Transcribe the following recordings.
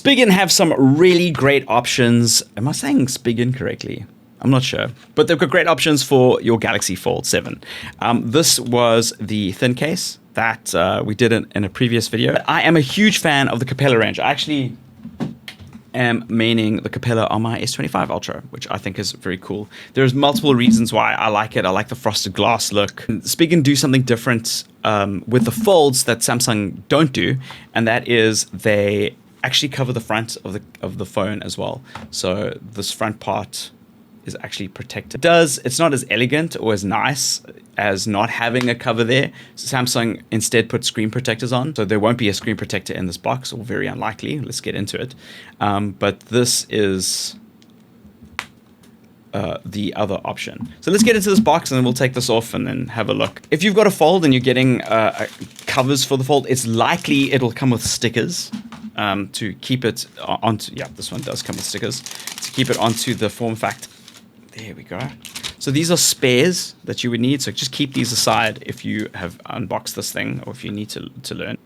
Spigen have some really great options. Am I saying Spigen correctly? I'm not sure, but they've got great options for your Galaxy Fold7. This was the thin case that we did in a previous video. I am a huge fan of the Capella range. I actually am maining the Capella on my S25 Ultra, which I think is very cool. There's multiple reasons why I like it. I like the frosted glass look. Spigen do something different with the folds that Samsung don't do, and that is they actually cover the front of the phone as well. So this front part is actually protected. It's not as elegant or as nice as not having a cover there. Samsung instead put screen protectors on, so there won't be a screen protector in this box, or very unlikely. Let's get into it. But this is the other option. So let's get into this box and then we'll take this off and then have a look. If you've got a Fold and you're getting covers for the Fold, it's likely it'll come with stickers to keep it onto, yeah, this one does come with stickers, to keep it onto the form factor. There we go. So these are spares that you would need. So just keep these aside if you have unboxed this thing or if you need to learn.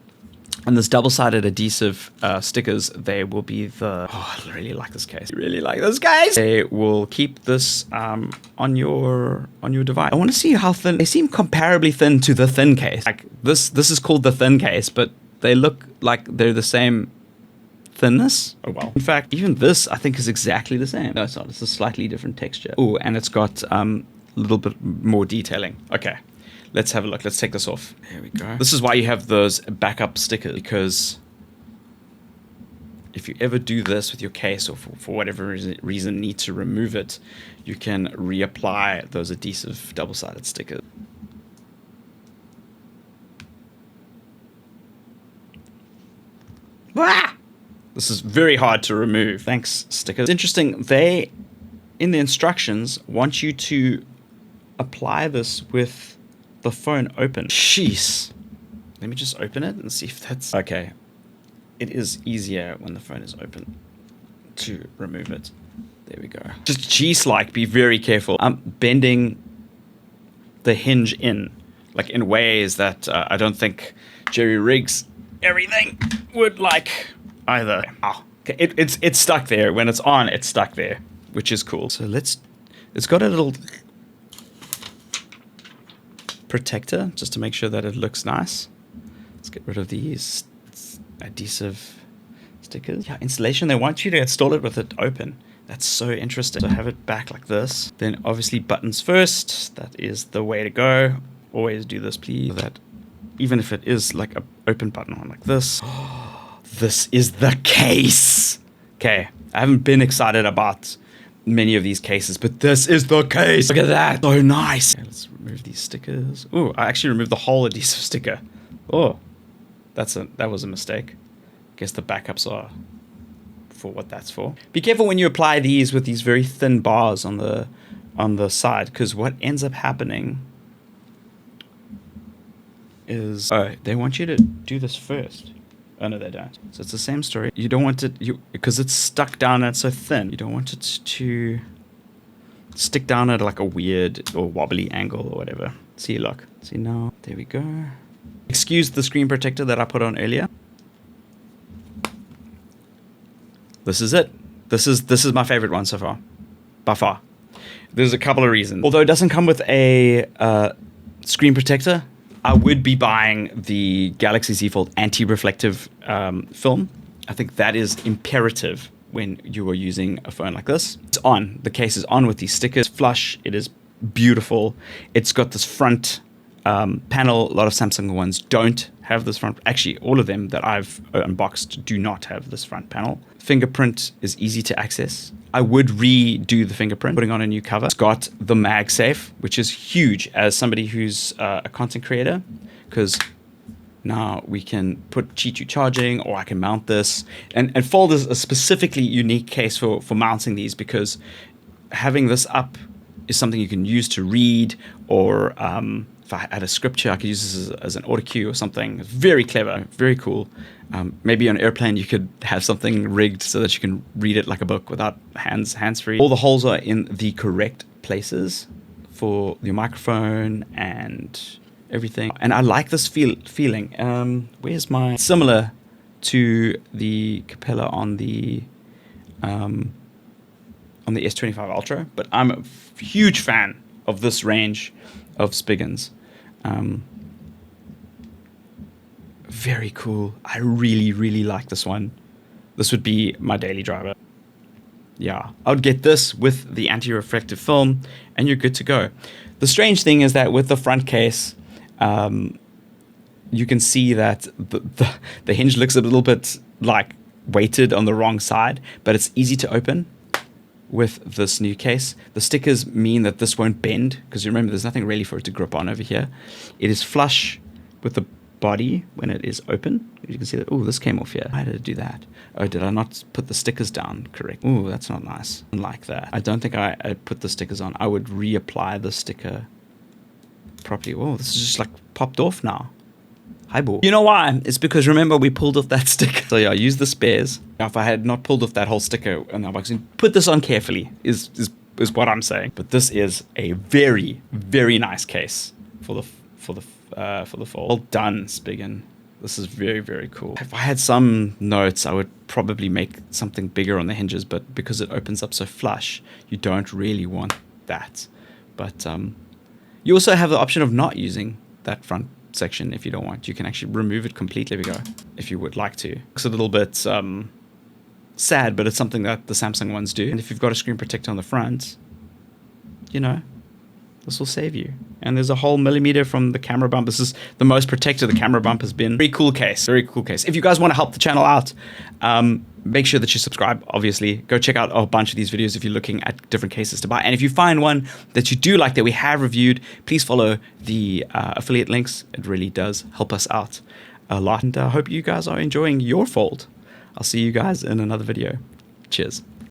And this double-sided adhesive stickers, they will be the... Oh, I really like this case. I really like this case. They will keep this on your device. I want to see how thin... They seem comparably thin to the thin case. Like this is called the thin case, but they look like they're the same thinness. Oh well. In fact, even this I think is exactly the same. No, it's not. It's a slightly different texture. Oh, and it's got a little bit more detailing. Okay, let's have a look. Let's take this off. There we go. This is why you have those backup stickers, because if you ever do this with your case or for whatever reason need to remove it, you can reapply those adhesive double-sided stickers. Ah! This is very hard to remove. Thanks, stickers. It's interesting, they, in the instructions, want you to apply this with the phone open. Jeez. Let me just open it and see if that's... Okay. It is easier when the phone is open to remove it. There we go. Just G-like, be very careful. I'm bending the hinge in, like in ways that I don't think Jerry Riggs everything would like either. Oh, okay. It's stuck there. When it's on, it's stuck there, which is cool. So it's got a little protector just to make sure that it looks nice. Let's get rid of these adhesive stickers. Yeah, installation, they want you to install it with it open. That's so interesting. So have it back like this. Then obviously buttons first. That is the way to go. Always do this, please. So that even if it is like an open button on like this. This is the case. Okay, I haven't been excited about many of these cases, but this is the case. Look at that. So nice. Okay, let's remove these stickers. Oh, I actually removed the whole adhesive sticker. Oh, that was a mistake. I guess the backups are for what that's for. Be careful when you apply these with these very thin bars on the side, because what ends up happening is, oh, they want you to do this first. Oh no, they don't. So it's the same story. You don't want it, because it's stuck down and it's so thin. You don't want it to stick down at like a weird or wobbly angle or whatever. See, look. See now. There we go. Excuse the screen protector that I put on earlier. This is it. This is my favorite one so far, by far. There's a couple of reasons. Although it doesn't come with a screen protector, I would be buying the Galaxy Z Fold anti-reflective film. I think that is imperative when you are using a phone like this. It's on. The case is on with these stickers. Flush. It is beautiful. It's got this front panel. A lot of Samsung ones don't have this front. Actually, all of them that I've unboxed do not have this front panel. Fingerprint is easy to access. I would redo the fingerprint, putting on a new cover. It's got the MagSafe, which is huge as somebody who's a content creator, because now we can put Qi2 charging, or I can mount this. And Fold is a specifically unique case for mounting these, because having this up is something you can use to read, or if I had a scripture, I could use this as an auto cue or something. It's very clever, very cool. Maybe on an airplane you could have something rigged so that you can read it like a book without hands-free. All the holes are in the correct places for your microphone and everything. And I like this feeling. Where's my... Similar to the Capella on the S25 Ultra, but I'm a huge fan of this range of Spigens. Very cool. I really, really like this one. This would be my daily driver. Yeah, I would get this with the anti-reflective film, and you're good to go. The strange thing is that with the front case, you can see that the hinge looks a little bit like weighted on the wrong side, but it's easy to open with this new case. The stickers mean that this won't bend, because you remember there's nothing really for it to grip on over here. It is flush with the body when it is open. You can see that, oh, this came off here. Why did it do that? Oh, did I not put the stickers down correct? Oh, that's not nice. Like that. I don't think I put the stickers on. I would reapply the sticker properly. Oh, this is just like popped off now. Highball. You know why? It's because remember we pulled off that sticker. So yeah, use the spares. Now, if I had not pulled off that whole sticker and unboxing, put this on carefully is what I'm saying. But this is a very, very nice case for the fold. Well done, Spigen. This is very, very cool. If I had some notes, I would probably make something bigger on the hinges, but because it opens up so flush, you don't really want that. But you also have the option of not using that front section if you don't want. You can actually remove it completely if you would like to. It's a little bit sad, but it's something that the Samsung ones do. And if you've got a screen protector on the front, you know, this will save you. And there's a whole millimeter from the camera bump. This is the most protected the camera bump has been. Very cool case. Very cool case. If you guys want to help the channel out, make sure that you subscribe, obviously. Go check out a bunch of these videos if you're looking at different cases to buy. And if you find one that you do like that we have reviewed, please follow the affiliate links. It really does help us out a lot. And I hope you guys are enjoying your fold. I'll see you guys in another video. Cheers.